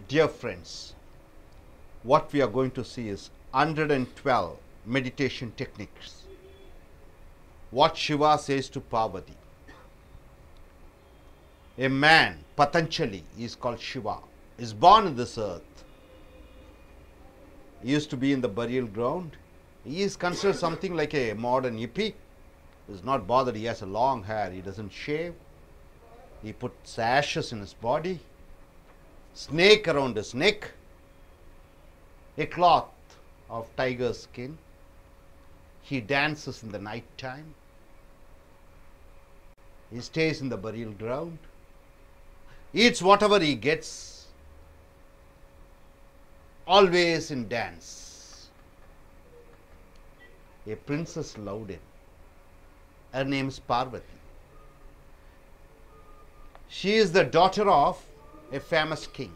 Dear friends, what we are going to see is 112 meditation techniques. What Shiva says to Parvati. A man, Patanjali, is called Shiva, is born in this earth. He used to be in the burial ground. He is considered something like a modern hippie. He is not bothered. He has a long hair. He doesn't shave. He puts ashes in his body, snake around his neck, a cloth of tiger skin. He dances in the night time. He stays in the burial ground, eats whatever he gets, always in dance. A princess loved him. Her name is Parvati. She is the daughter of a famous king.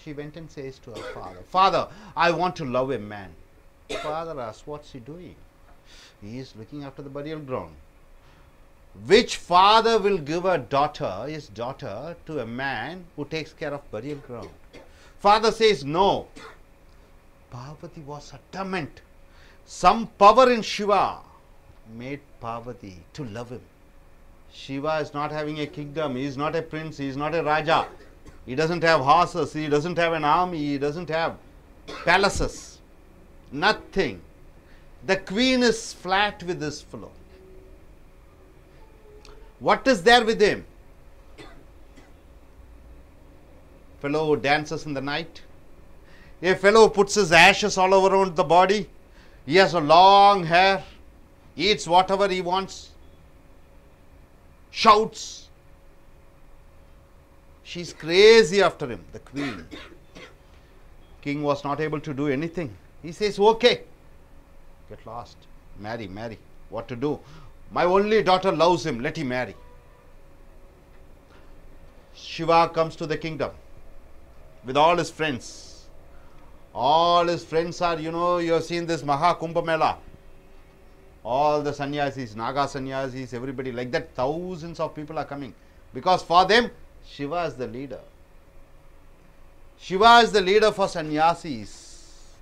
She went and says to her father, "Father, I want to love a man." Father asks, "What's he doing?" He is looking after the burial ground. Which father will give his daughter, to a man who takes care of burial ground? Father says no. Parvati was adamant. Some power in Shiva made Parvati to love him. Shiva is not having a kingdom. He is not a prince. He is not a Raja. He doesn't have horses. He doesn't have an army. He doesn't have palaces. Nothing. The queen is flat with this fellow. What is there with him? Fellow who dances in the night. A fellow who puts his ashes all over around the body. He has a long hair. Eats whatever he wants. Shouts. She's crazy after him, the queen. King was not able to do anything. He says, "Okay, get lost. Marry. What to do? My only daughter loves him. Let him marry." Shiva comes to the kingdom with all his friends. All his friends are, you have seen this Maha Kumbh Mela. All the sannyasis, Naga sannyasis, everybody like that, thousands of people are coming. Because for them, Shiva is the leader. Shiva is the leader for sannyasis.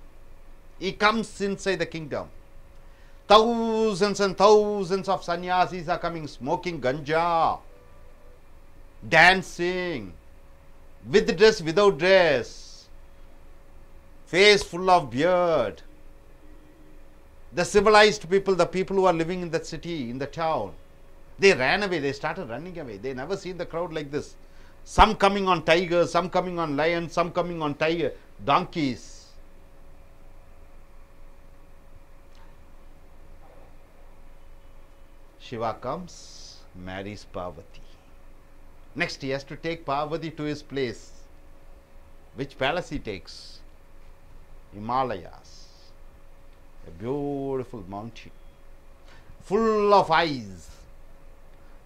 He comes inside the kingdom. Thousands and thousands of sannyasis are coming, smoking ganja, dancing, with dress, without dress, face full of beard. The civilized people, the people who are living in that city, in the town, they ran away. They started running away. They never seen the crowd like this. Some coming on tigers, some coming on lions, some coming on donkeys. Shiva comes, marries Parvati. Next, he has to take Parvati to his place. Which palace he takes? Himalayas. A beautiful mountain, full of eyes.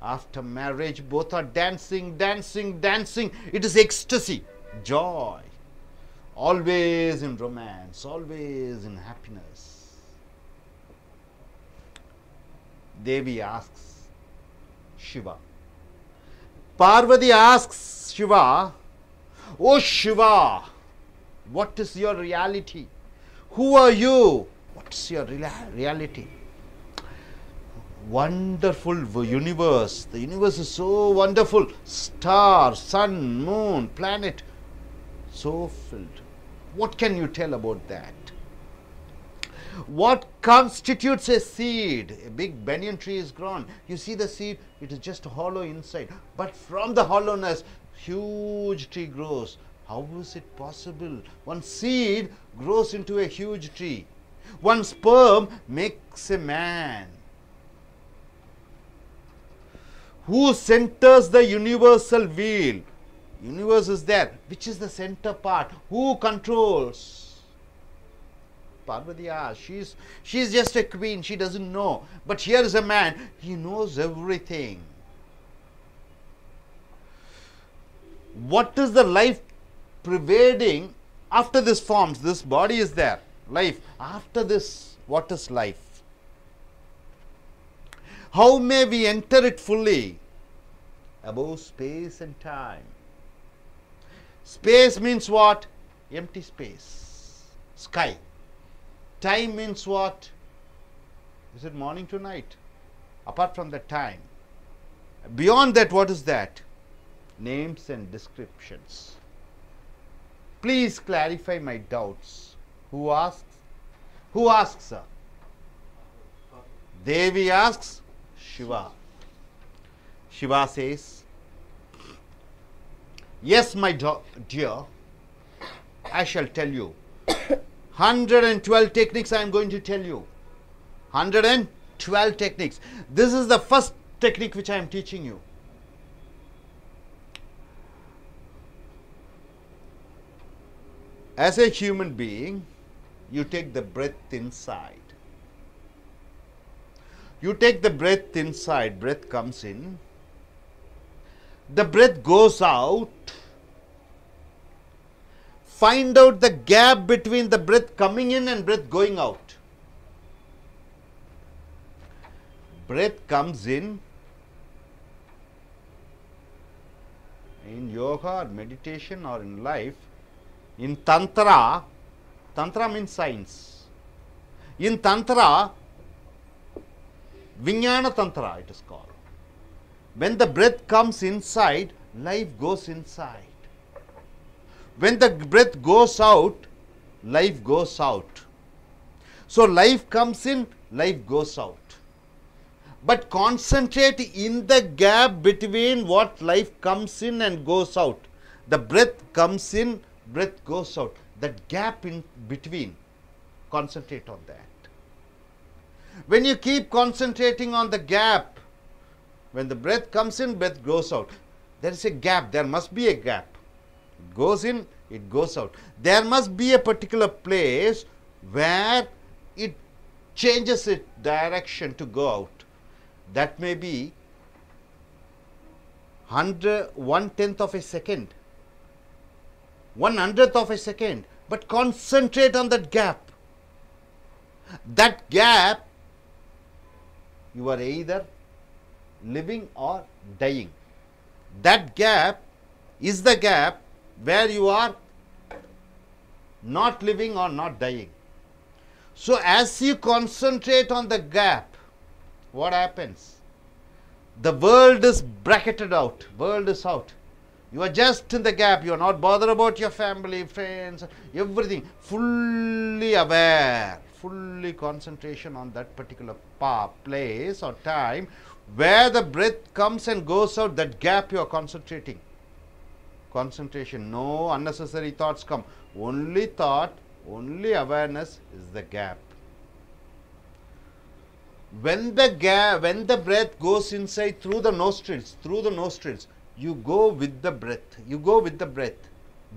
After marriage, both are dancing. It is ecstasy, joy. Always in romance, always in happiness. Devi asks Shiva. Parvati asks Shiva, "Oh Shiva, what is your reality? Who are you? What's your reality?" Wonderful universe. The universe is so wonderful. Star, sun, moon, planet, so filled. What can you tell about that? What constitutes a seed? A big banyan tree is grown. You see the seed, it is just hollow inside. But from the hollowness, huge tree grows. How is it possible? One seed grows into a huge tree. One sperm makes a man. Who centers the universal wheel? Universe is there. Which is the center part? Who controls? Parvati asks. She's just a queen. She doesn't know. But here is a man. He knows everything. What is the life pervading after this forms? This body is there. Life. After this, what is life? How may we enter it fully? Above space and time. Space means what? Empty space. Sky. Time means what? Is it morning to night? Apart from the time. Beyond that, what is that? Names and descriptions. Please clarify my doubts. Who asks? Who asks, sir? Devi asks Shiva. Shiva says, yes, my dear, I shall tell you. 112 techniques I am going to tell you. 112 techniques. This is the first technique which I am teaching you. As a human being, you take the breath inside. You take the breath inside, breath comes in. The breath goes out. Find out the gap between the breath coming in and breath going out. Breath comes in yoga or meditation or in life. In Tantra, Tantra means science. In Tantra, Vijnana Tantra it is called. When the breath comes inside, life goes inside. When the breath goes out, life goes out. So life comes in, life goes out. But concentrate in the gap between what life comes in and goes out. The breath comes in, breath goes out. That gap in between, concentrate on that. When you keep concentrating on the gap, when the breath comes in, breath goes out, there is a gap, there must be a gap. It goes in, it goes out. There must be a particular place where it changes its direction to go out. That may be 1/10 of a second, 1/100th of a second, but concentrate on that gap. That gap, you are either living or dying. That gap is the gap where you are not living or not dying. So as you concentrate on the gap, what happens? The world is bracketed out, world is out. You are just in the gap, you are not bothered about your family, friends, everything, fully aware, fully concentration on that particular place or time where the breath comes and goes out, that gap you are concentrating. Concentration, no unnecessary thoughts come, only thought, only awareness is the gap. When the breath goes inside through the nostrils, you go with the breath, you go with the breath.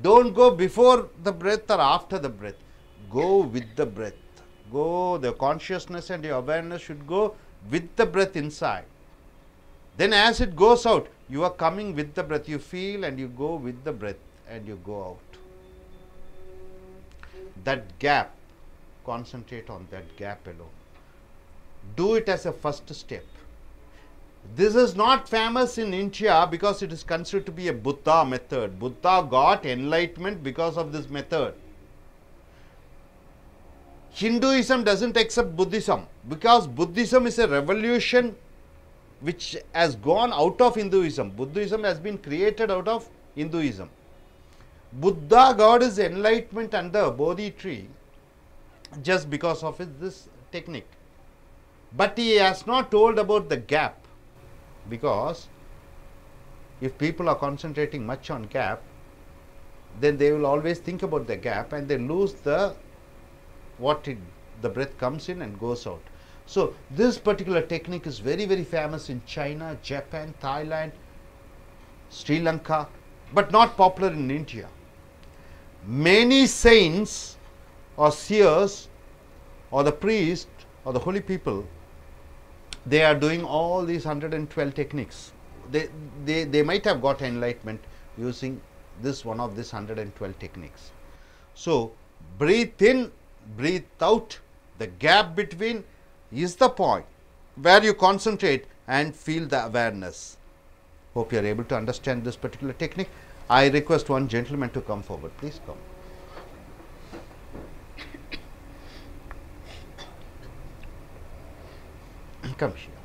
Don't go before the breath or after the breath, go with the breath. Go, the consciousness and your awareness should go with the breath inside. Then as it goes out, you are coming with the breath, you feel and you go with the breath and you go out. That gap, concentrate on that gap alone. Do it as a first step. This is not famous in India because it is considered to be a Buddha method. Buddha got enlightenment because of this method. Hinduism doesn't accept Buddhism because Buddhism is a revolution which has gone out of Hinduism. Buddhism has been created out of Hinduism. Buddha got his enlightenment under a Bodhi tree just because of this technique. But he has not told about the gap, because if people are concentrating much on gap, then they will always think about the gap and they lose the breath comes in and goes out. So this particular technique is very, very famous in China, Japan, Thailand, Sri Lanka, but not popular in India. Many saints or seers or the priest or the holy people, they are doing all these 112 techniques. They might have got enlightenment using this one of these 112 techniques. So breathe in, breathe out. The gap between is the point where you concentrate and feel the awareness. Hope you are able to understand this particular technique. I request one gentleman to come forward. Please come. Come here.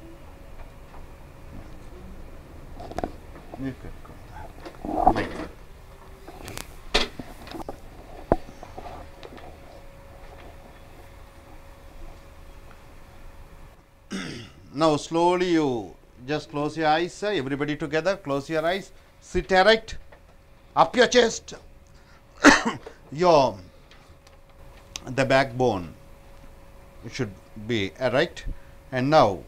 You can come. My God. Now slowly you just close your eyes, everybody together, close your eyes, sit erect, up your chest, your the backbone should be erect. And now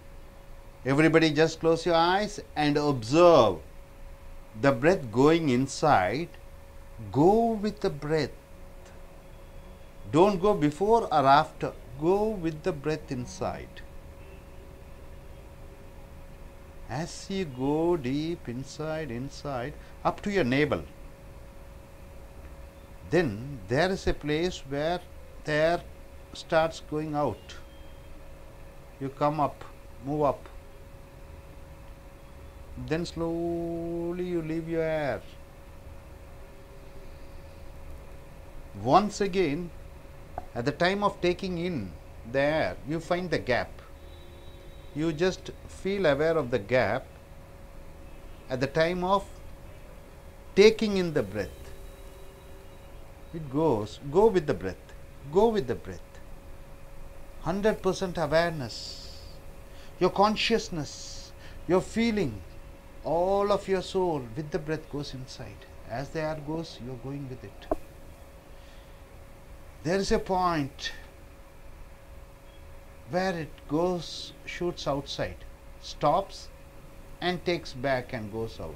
everybody just close your eyes and observe the breath going inside. Go with the breath. Don't go before or after. Go with the breath inside. As you go deep inside, up to your navel, then there is a place where the air starts going out. You come up, move up, then slowly you leave your air. Once again, at the time of taking in the air, you find the gap. You just feel aware of the gap at the time of taking in the breath. It goes, go with the breath, go with the breath. 100% awareness, your consciousness, your feeling, all of your soul with the breath goes inside. As the air goes, you are going with it. There is a point where it goes, shoots outside, stops and takes back and goes out.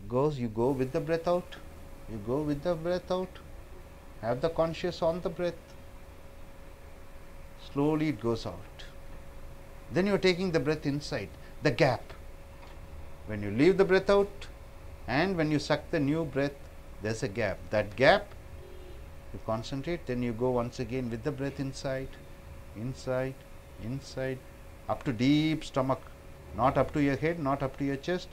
Goes, you go with the breath out, you go with the breath out, have the conscious on the breath, slowly it goes out. Then you are taking the breath inside, the gap. When you leave the breath out and when you suck the new breath, there is a gap. That gap, you concentrate, then you go once again with the breath inside, up to deep stomach, not up to your head, not up to your chest.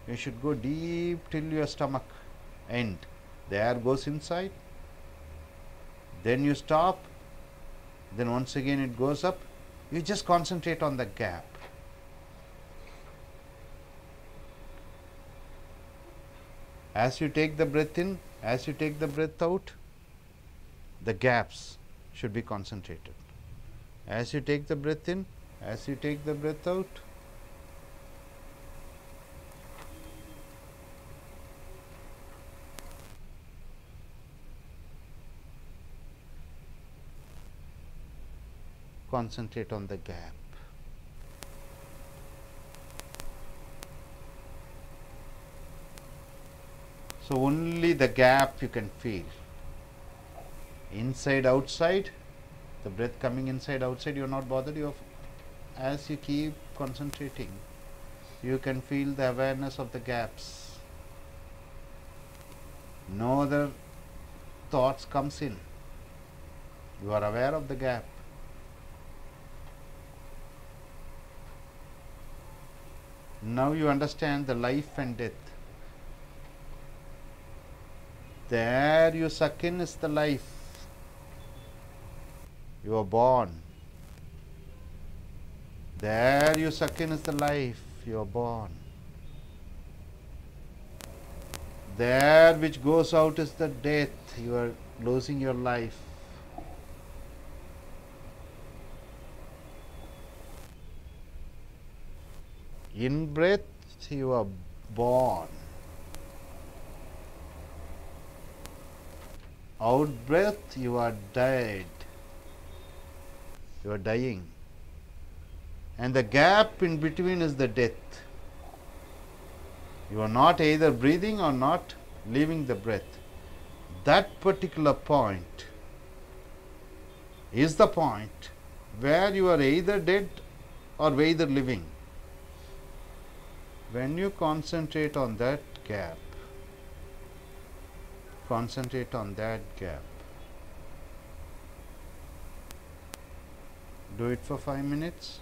You should go deep till your stomach end. The air goes inside, then you stop, then once again it goes up. You just concentrate on the gap. As you take the breath in, as you take the breath out, the gaps should be concentrated. As you take the breath in, as you take the breath out, concentrate on the gap. So only the gap you can feel. Inside, outside, the breath coming inside, outside, you are not bothered. As you keep concentrating, you can feel the awareness of the gaps. No other thoughts comes in. You are aware of the gap. Now you understand the life and death. The air you suck in is the life. You are born. The air you suck in is the life. You are born. The air which goes out is the death. You are losing your life. In breath, you are born. Out breath, you are dead. You are dying. And the gap in between is the death. You are not either breathing or not leaving the breath. That particular point is the point where you are either dead or either living. When you concentrate on that gap, concentrate on that gap. Do it for 5 minutes.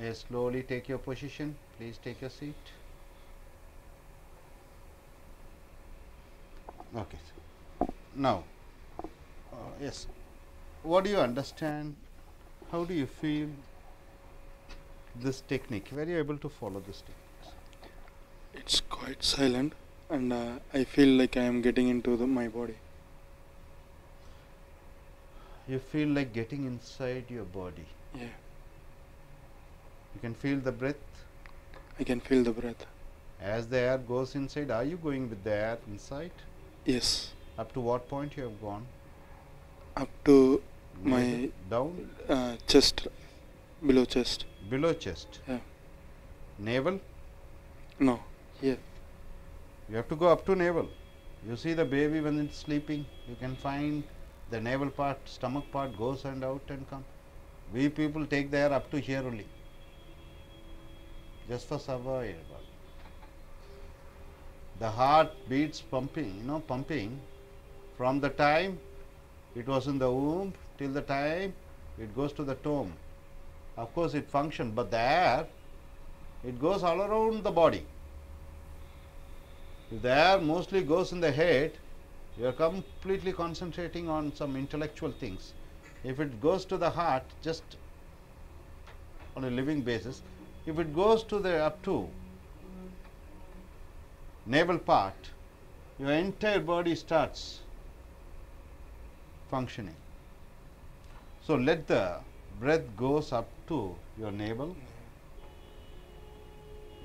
Yes, slowly take your position. Please take your seat. Okay. Now, yes. What do you understand? How do you feel this technique? Were you able to follow this technique? It's quite silent, and I feel like I am getting into my body. You feel like getting inside your body. Yeah, You can feel the breath. I can feel the breath. As the air goes inside, are you going with the air inside? Yes, Up to what point you have gone? up to my Navel? Down? chest, below chest. Below chest? Yeah. Navel? No, here. You have to go up to navel. You see the baby when it's sleeping, you can find the navel part, stomach part goes and out and come. We people take the air up to here only, just for survival. The heart beats pumping, pumping from the time it was in the womb till the time it goes to the tomb. Of course, it functions, but the air, it goes all around the body. If the air mostly goes in the head, you are completely concentrating on some intellectual things. If it goes to the heart, just on a living basis, if it goes to the up to navel part, your entire body starts functioning. So let the breath goes up to your navel.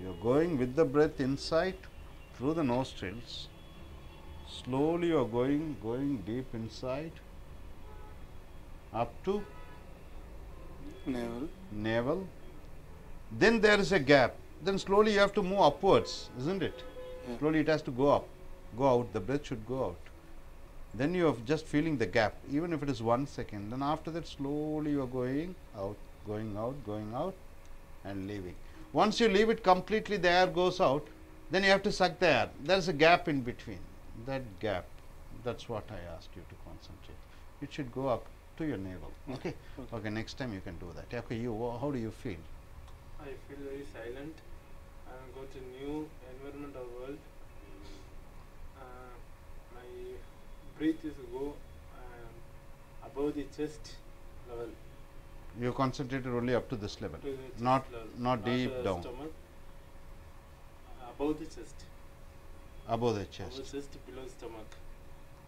You are going with the breath inside through the nostrils. Slowly you are going deep inside up to navel. Then there is a gap. Then slowly you have to move upwards, isn't it? Yeah. Slowly it has to go up, go out. The breath should go out. Then you are just feeling the gap, even if it is 1 second. Then after that, slowly you are going out, and leaving. Once you leave it completely, the air goes out. Then you have to suck the air. There is a gap in between. That gap, that's what I asked you to concentrate. It should go up to your navel. Okay. Okay. Next time you can do that. Okay. How do you feel? I feel very silent. I got a new environment or world. My breath is go above the chest level. You concentrated only up to this level, To the chest not level, deep down. Stomach. Above the chest. Above the chest. Above chest, below stomach.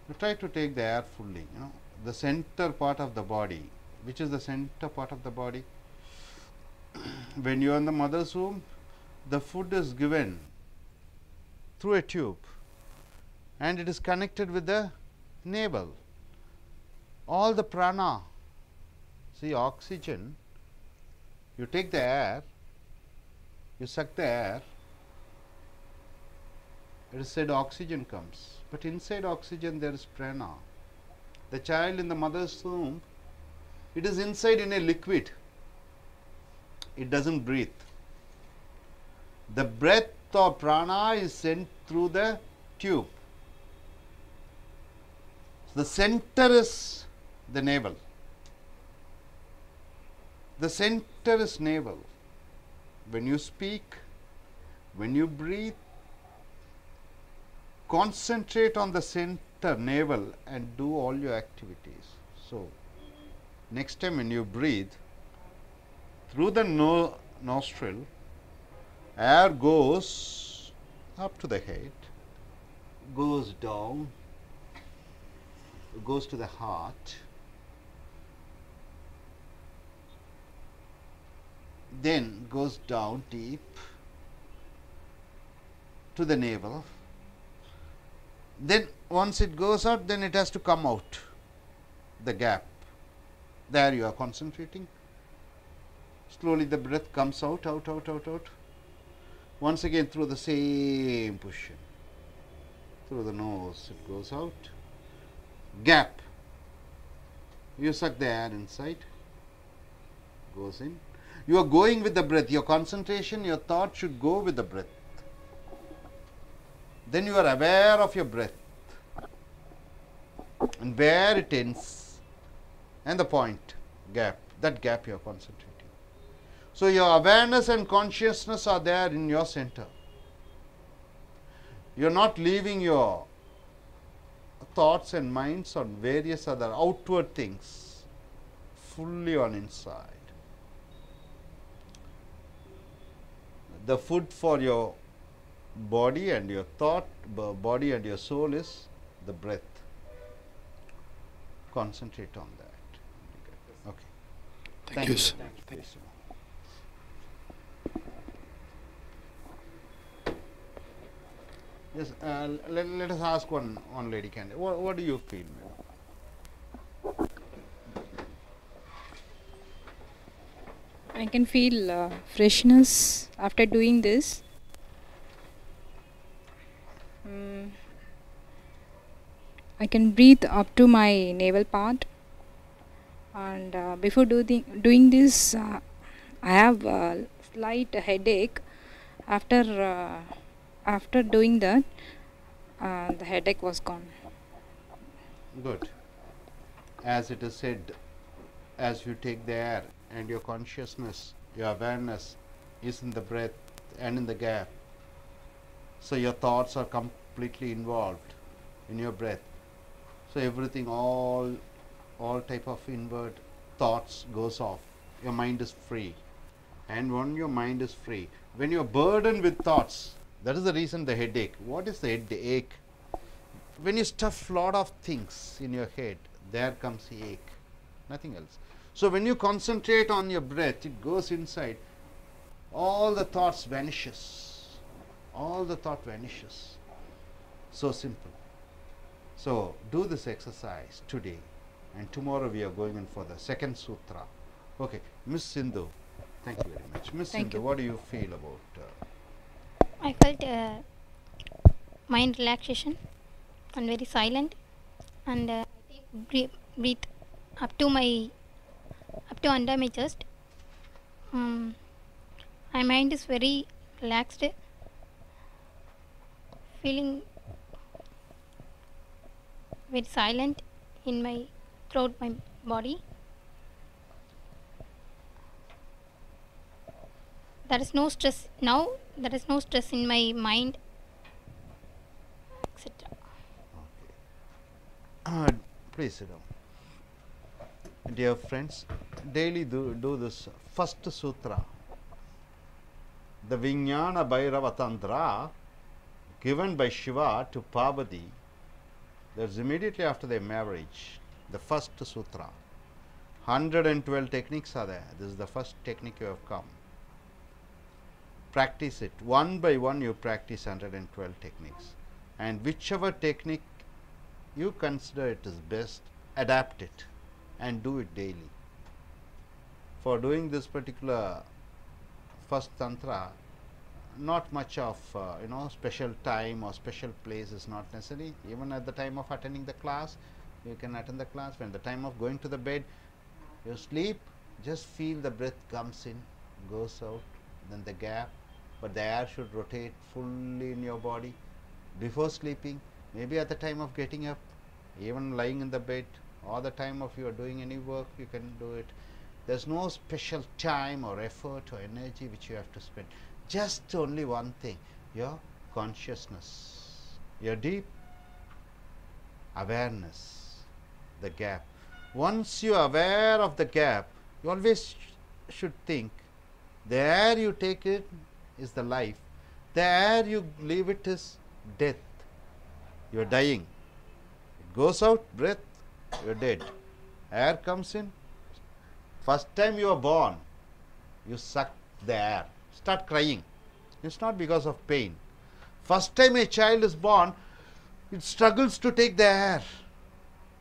You try to take the air fully. The center part of the body. Which is the center part of the body? When you are in the mother's womb, the food is given through a tube, and it is connected with the navel. All the prana, see, oxygen, you take the air, you suck the air, it is said oxygen comes, but inside oxygen there is prana. The child in the mother's womb, it is inside in a liquid, it does not breathe. The breath or prana is sent through the tube. The center is the navel. The center is navel. When you speak, when you breathe, concentrate on the center navel and do all your activities. So, next time when you breathe, through the nostril, air goes up to the head, goes down, goes to the heart, then goes down deep to the navel. Then once it goes out, then it has to come out, the gap. There you are concentrating. Slowly the breath comes out. Once again through the same position. Through the nose it goes out. Gap. You suck the air inside. Goes in. You are going with the breath. Your concentration, your thought should go with the breath. Then you are aware of your breath and where it ends and the point, gap. That gap you are concentrating. So your awareness and consciousness are there in your center. You are not leaving your thoughts and minds on various other outward things, fully on inside. The food for your body and your thought, body and your soul is the breath. Concentrate on that. Okay. Thank you, sir. Please. Yes, let us ask one lady candidate. What do you feel, madam? I can feel freshness after doing this. I can breathe up to my navel part, and before doing this, I have a slight headache. After doing that, the headache was gone. Good. As it is said, as you take the air and your consciousness, your awareness is in the breath and in the gap. So your thoughts are completely involved in your breath. So everything, all type of inward thoughts goes off. Your mind is free. And when your mind is free, when you are burdened with thoughts, that is the reason the headache. What is the headache? When you stuff lot of things in your head, there comes the ache, nothing else. So when you concentrate on your breath, it goes inside, all the thoughts vanishes. All the thought vanishes. So simple. So do this exercise today, and tomorrow we are going in for the second sutra. Okay, Miss Sindhu, thank you very much. Miss Thank Sindhu, you. what do you feel about? I felt mind relaxation and very silent, and I take breathe up to under my chest. My mind is very relaxed, feeling very silent in my throughout my body. There is no stress now. There is no stress in my mind, etc. Please sit down. Dear friends, daily do this first sutra, the Vijnana Bhairava Tantra, given by Shiva to Parvati. That's immediately after their marriage. The first sutra. 112 techniques are there. This is the first technique you have come. Practice it. One by one you practice 112 techniques. And whichever technique you consider it is best, adapt it and do it daily. For doing this particular first tantra, not much of special time or special place is not necessary. Even at the time of attending the class, you can attend the class. When the time of going to the bed, you sleep, just feel the breath comes in, goes out, then the gap, but the air should rotate fully in your body. Before sleeping, maybe at the time of getting up, even lying in the bed, or the time of you are doing any work, you can do it. There's no special time or effort or energy which you have to spend. Just only one thing, your consciousness, your deep awareness, the gap. Once you are aware of the gap, you always should think, the air you take it is the life, the air you leave it is death. You are dying. It goes out, breath, you are dead. Air comes in. First time you are born, you suck the air, start crying. It's not because of pain. First time a child is born, it struggles to take the air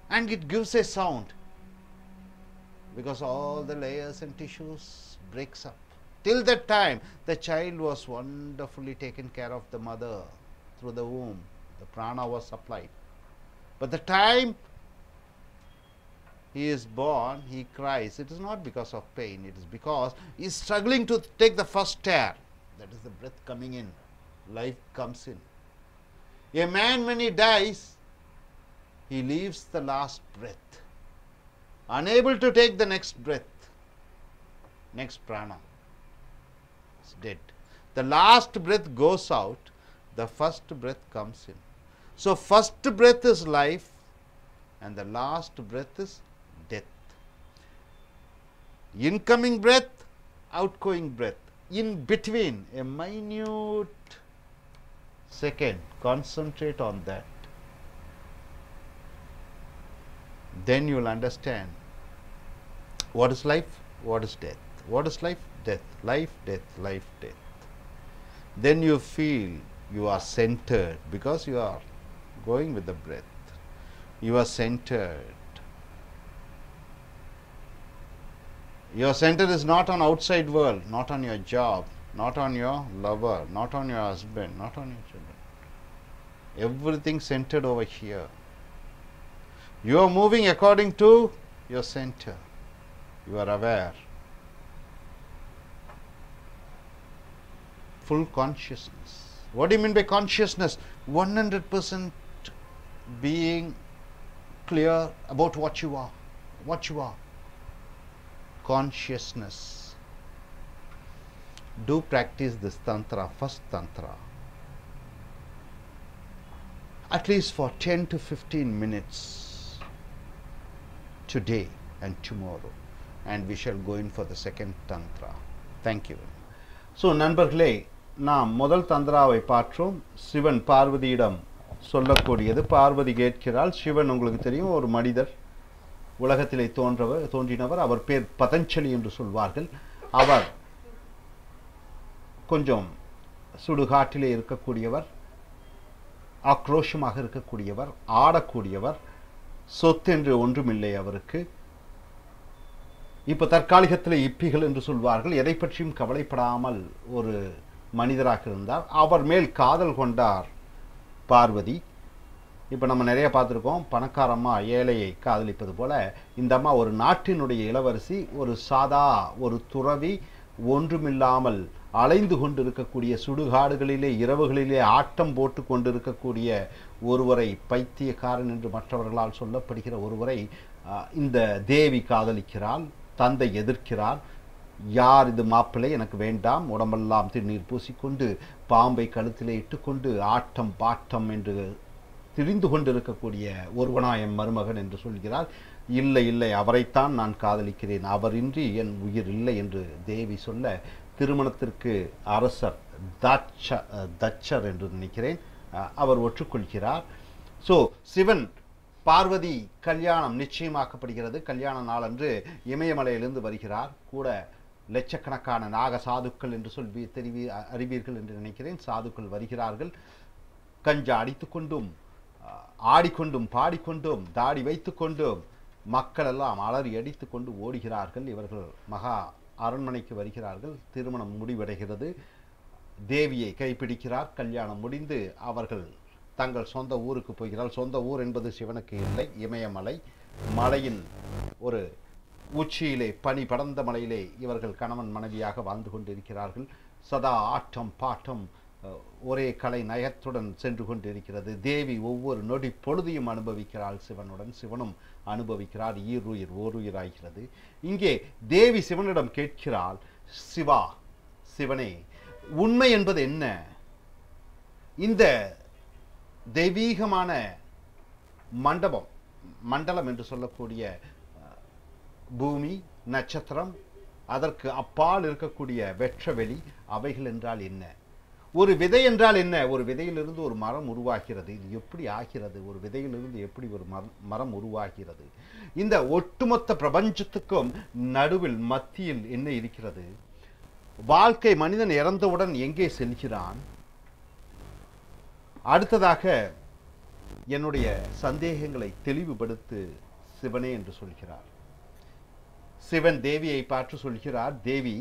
and it gives a sound because all the layers and tissues breaks up. Till that time, the child was wonderfully taken care of the mother through the womb. The prana was supplied. But the time he is born, he cries. It is not because of pain. It is because he is struggling to take the first air. That is the breath coming in. Life comes in. A man, when he dies, he leaves the last breath, unable to take the next breath, next prana. It's dead. The last breath goes out, the first breath comes in. So, first breath is life and the last breath is death. Incoming breath, outgoing breath. In between, a minute second, concentrate on that. Then you will understand what is life, what is death. What is life? Death. Life, death, life, death. Then you feel you are centered because you are going with the breath. You are centered. Your center is not on outside world, not on your job, not on your lover, not on your husband, not on your children. Everything centered over here. You are moving according to your center. You are aware. Full consciousness. What do you mean by consciousness? 100% being clear about what you are. What you are. Consciousness. Do practice this tantra, first tantra. At least for 10 to 15 minutes today and tomorrow. And we shall go in for the second tantra. Thank you. So, நண்பர்களே, நாம் முதல் தந்திராவை பார்த்தோம். சிவன் பார்வதியிடம் சொல்லக்கூடியது. பார்வதி கேட்கிறாள். சிவன் உங்களுக்கு தெரியும், ஒரு மனிதர், உலகத்திலே தோன்றினவர். அவர் பேர் பதஞ்சலி என்று சொல்வார்கள். அவர் கொஞ்சம் சுடுகாட்டிலே இருக்கக்கூடியவர், ஆக்ரோஷமாக இருக்கக்கூடியவர், ஆடக்கூடியவர், சொத்தென்று ஒன்றுமில்லை அவருக்கு. இப்போ தற்காலிகத்தில் இப்பிகள் என்று சொல்வார்கள். எதை பற்றியும் கவலைப்படாமல் ஒரு மனிதராக இருந்தார். அவர் மேல் காதல் கொண்டார் பார்வதி. இப்போ நம்ம நிறைய பார்த்துருக்கோம், பணக்காரம்மா ஏழையை காதலிப்பது போல இந்த அம்மா ஒரு நாட்டினுடைய இளவரசி, ஒரு சாதா ஒரு துறவி, ஒன்றுமில்லாமல் அலைந்து கொண்டிருக்கக்கூடிய சுடுகாடுகளிலே இரவுகளிலே ஆட்டம் போட்டு கொண்டிருக்கக்கூடிய ஒருவரை, பைத்தியக்காரன் என்று மற்றவர்களால் சொல்லப்படுகிற ஒருவரை இந்த தேவி காதலிக்கிறாள். தந்தை எதிர்க்கிறார். யார் இது மாப்பிள்ளை, எனக்கு வேண்டாம். உடம்பெல்லாம் திருநீர் பூசிக்கொண்டு பாம்பை கழுத்திலே இட்டுக்கொண்டு ஆட்டம் பாட்டம் என்று திரிந்து கொண்டிருக்கக்கூடிய ஒருவனாயம் மருமகன் என்று சொல்கிறார். இல்லை இல்லை, அவரைத்தான் நான் காதலிக்கிறேன், அவரின்றி என் உயிர் இல்லை என்று தேவி சொல்ல, திருமணத்திற்கு அரசர் தச்சர் என்று நினைக்கிறேன், அவர் ஒற்றுக்கொள்கிறார். ஸோ சிவன் பார்வதி கல்யாணம் நிச்சயமாக்கப்படுகிறது. கல்யாண நாள் அன்று இமயமலையிலிருந்து வருகிறார். கூட லட்சக்கணக்கான நாக சாதுக்கள் என்று சொல்லி அறிவீர்கள் என்று நினைக்கிறேன். சாதுக்கள் வருகிறார்கள். கஞ்சா அடித்துக்கொண்டும் ஆடிக்கொண்டும் பாடிக்கொண்டும் தாடி வைத்துக்கொண்டும் மக்கள் எல்லாம் அலறி அடித்து கொண்டு ஓடுகிறார்கள். இவர்கள் மகா அரண்மனைக்கு வருகிறார்கள். திருமணம் முடிவடைகிறது. தேவியை கைப்பிடிக்கிறார். கல்யாணம் முடிந்து அவர்கள் தங்கள் சொந்த ஊருக்கு போகிறார்கள். சொந்த ஊர் என்பது சிவனுக்கு இல்லை, இமயமலை. மலையின் ஒரு உச்சியிலே, பனி படர்ந்த மலையிலே இவர்கள் கணவன் மனைவியாக வாழ்ந்து கொண்டிருக்கிறார்கள். சதா ஆட்டம் பாட்டம் ஒரே கலை நயத்துடன் சென்று கொண்டிருக்கிறது. தேவி ஒவ்வொரு நொடி பொழுதையும் அனுபவிக்கிறாள் சிவனுடன். சிவனும் அனுபவிக்கிறார். ஈருயிர் ஓருயிராகிறது. இங்கே தேவி சிவனிடம் கேட்கிறாள், சிவா, சிவனே, உண்மை என்பது என்ன? இந்த தெய்வீகமான மண்டலம் என்று சொல்லக்கூடிய பூமி, நட்சத்திரம், அதற்கு அப்பால் இருக்கக்கூடிய வெற்றவெளி, அவைகள் என்றால் என்ன? ஒரு விதை என்றால் என்ன? ஒரு விதையிலிருந்து ஒரு மரம் உருவாகிறது. இது எப்படி ஆகிறது? ஒரு விதையிலிருந்து எப்படி ஒரு மரம் உருவாகிறது? இந்த ஒட்டுமொத்த பிரபஞ்சத்துக்கும் நடுவில், மத்தியில் என்ன இருக்கிறது? வாழ்க்கை, மனிதன் இறந்தவுடன் எங்கே செல்கிறான்? அடுத்ததாக என்னுடைய சந்தேகங்களை தெளிவுபடுத்து சிவனே என்று சொல்கிறார். சிவன் தேவியை பார்த்து சொல்கிறார், தேவி,